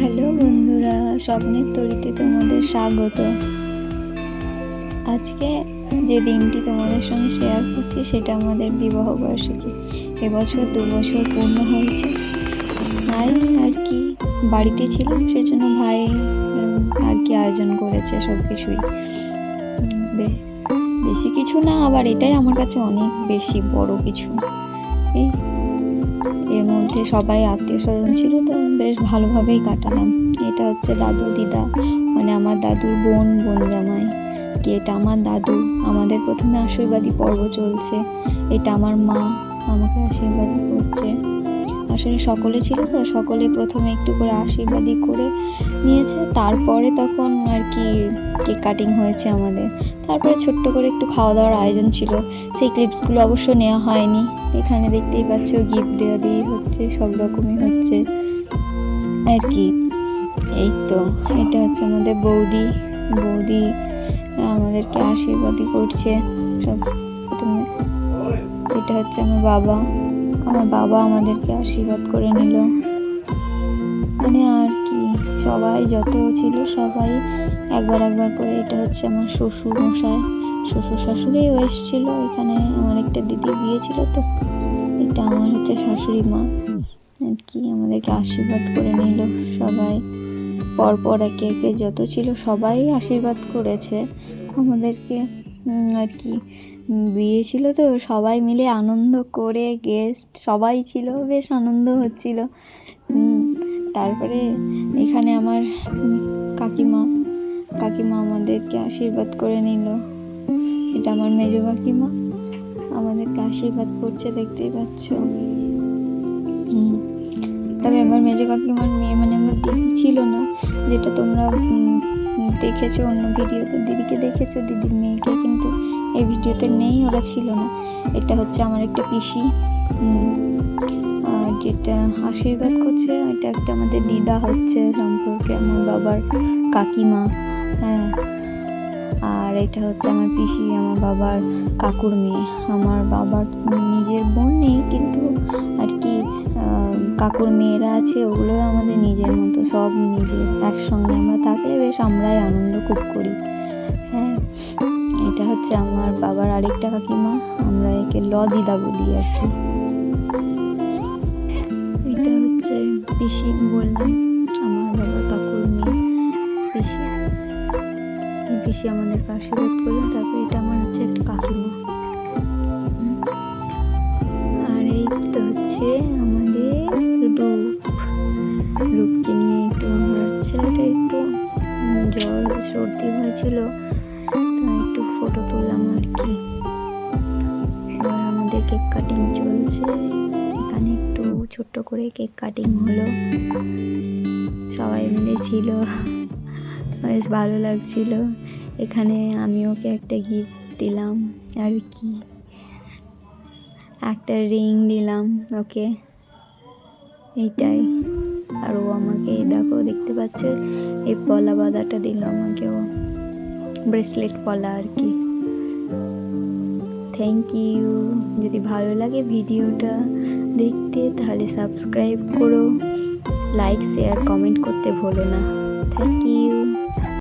Hello বন্ধুরা, স্বপ্নের তরীতে তোমাদের স্বাগত। আজকে যে দিনটি তোমাদের সঙ্গে শেয়ার করছি সেটা আমাদের বিবাহ বার্ষিকী। এবছর 2 বছর পূর্ণ হয়েছে। তাই আর কি বাড়িতে ছিলাম, সেজন্য ভাই আর কি আয়োজন করেছে সব কিছুই। বেশি কিছু না, আবার এটাই আমার কাছে অনেক বেশি বড় কিছু। এর মধ্যে সবাই আত্মীয় স্বজন ছিল, তো বেশ ভালোভাবেই কাটালাম। এটা হচ্ছে দাদু দিদা, মানে আমার দাদুর বোন জামাই। এটা আমার দাদু। আমাদের প্রথমে আশীর্বাদী পর্ব চলছে। এটা আমার মা আমাকে আশীর্বাদ করছে। আসলে সকলে ছিল তো, সকলে প্রথমে একটু করে আশীর্বাদী করে নিয়েছে, তারপরে তখন আর কি কেক কাটিং হয়েছে আমাদের। তারপরে ছোট্ট করে একটু খাওয়া দাওয়ার আয়োজন ছিল, সেই ক্লিপসগুলো অবশ্য নেওয়া হয়নি। এখানে দেখতেই পাচ্ছ গিফট দেওয়া দিয়ে হচ্ছে, সব রকমই হচ্ছে আর কি। এই তো এটা হচ্ছে আমাদের বৌদি আমাদেরকে আশীর্বাদই করছে সব প্রথমে। এটা হচ্ছে আমার বাবা আমাদেরকে আশীর্বাদ করে নিল, মানে আর কি সবাই যত ছিল সবাই একবার করে। এটা হচ্ছে আমার শ্বশুর মশাই, শ্বশুর শাশুড়িও এসেছিল। এখানে আমার একটা দিদির বিয়ে ছিল, তো এটা আমার হচ্ছে শাশুড়ি মা আর কি, আমাদেরকে আশীর্বাদ করে নিল সবাই পরপর একে একে। যত ছিল সবাই আশীর্বাদ করেছে আমাদেরকে আর কি। বিয়ে ছিল তো সবাই মিলে আনন্দ করে, গেস্ট সবাই ছিল, বেশ আনন্দ হচ্ছিল। তারপরে এখানে আমার কাকিমা আমাদেরকে আশীর্বাদ করে নিল। এটা আমার মেজ কাকিমা আমাদেরকে আশীর্বাদ করছে, দেখতেই পাচ্ছ। তবে আমার মেজ কাকিমার মেয়ে, মানে আমার দিদি ছিল না, যেটা তোমরা দেখেছো অন্য ভিডিওতে। দিদিকে দেখেছো, দিদির মেয়েকে কিন্তু এই ভিডিওতে নেই, ওরা ছিল না। এটা হচ্ছে আমার একটা পিসি, আর যেটা আশীর্বাদ করছে এটা একটা আমাদের দিদা হচ্ছে সম্পর্কে, আমার বাবার কাকিমা। হ্যাঁ, আর এটা হচ্ছে আমার পিসি, আমার বাবার কাকুর মেয়ে। আমার বাবার নিজের বোন নেই, কিন্তু আর কি কাকুর মেয়েরা আছে, ওগুলো আমাদের নিজের মতো, সব নিজের। একসঙ্গে আমরা থাকলে বেশ আমরাই আনন্দ খুব করি। হ্যাঁ, এটা হচ্ছে আমার বাবার আরেকটা কাকিমা, আমরা একে দিদা বলি আর কি। এটা হচ্ছে পিসি বললাম, আমার বাবার কাকুর মেয়ে পিসি আমাদেরকে আশীর্বাদ করলেন। তারপরে এটা আমার হচ্ছে একটা কাকিমা। আর এই তো হচ্ছে আমাদের রূপকে নিয়ে একটু, আমার ছেলেটা একটু জ্বর সর্দি হয়েছিল, তাই একটু ফটো তুললাম আর কি। এবার আমাদের কেক কাটিং চলছে, এখানে একটু ছোট্ট করে কেক কাটিং হলো, সবাই মিলে ছিল, বেশ ভালো লাগছিল। এখানে আমি ওকে একটা গিফট দিলাম আর কি, একটা রিং দিলাম ওকে, এইটাই। আর ও আমাকে দেখো, দেখতে পাচ্ছ এই পলা বাঁধাটা দিল আমাকে, ও ব্রেসলেট পলা আর কি। Thank you. যদি ভালো লাগে ভিডিওটা দেখতে তাহলে সাবস্ক্রাইব করো, লাইক শেয়ার কমেন্ট করতে ভুলো না। Thank you.